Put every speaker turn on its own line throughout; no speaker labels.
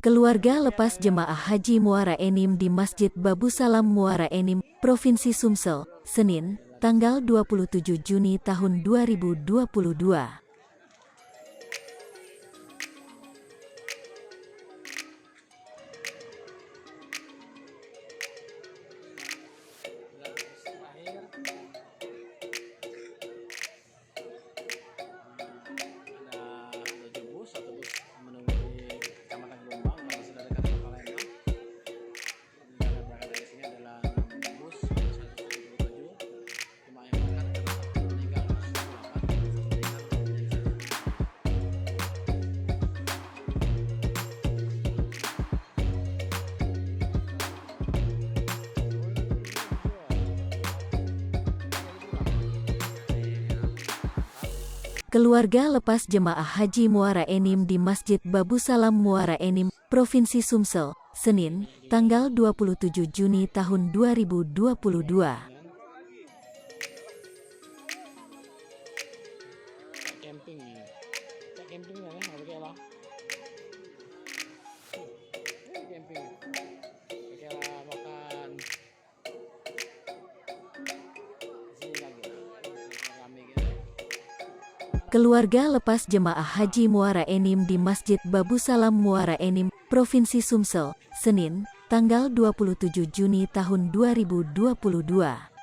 Keluarga lepas jemaah haji Muara Enim di Masjid Babu Salam Muara Enim, Provinsi Sumsel, Senin, tanggal 27 Juni tahun 2022. Keluarga lepas jemaah haji Muara Enim di Masjid Babu Salam Muara Enim, Provinsi Sumsel, Senin, tanggal 27 Juni tahun 2022. Keluarga lepas jemaah haji Muara Enim di Masjid Babu Salam Muara Enim, Provinsi Sumsel, Senin, tanggal 27 Juni tahun 2022.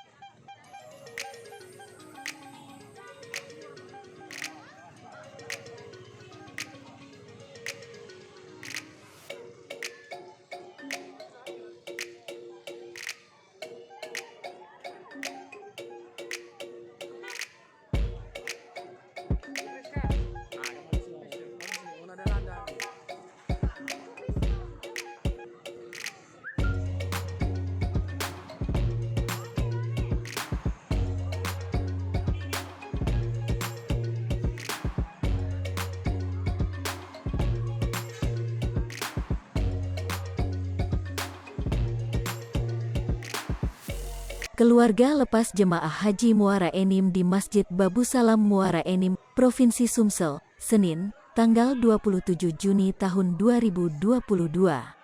Keluarga lepas jemaah haji Muara Enim di Masjid Babu Salam Muara Enim, Provinsi Sumsel, Senin, tanggal 27 Juni tahun 2022.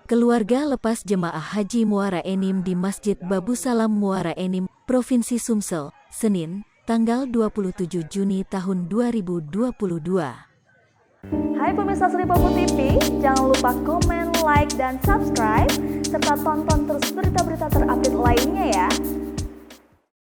Keluarga lepas jemaah haji Muara Enim di Masjid Babu Salam Muara Enim, Provinsi Sumsel, Senin, tanggal 27 Juni tahun 2022.
Hai pemirsa Sri Popo TV, jangan lupa komen, like, dan subscribe, serta tonton terus berita-berita terupdate lainnya ya.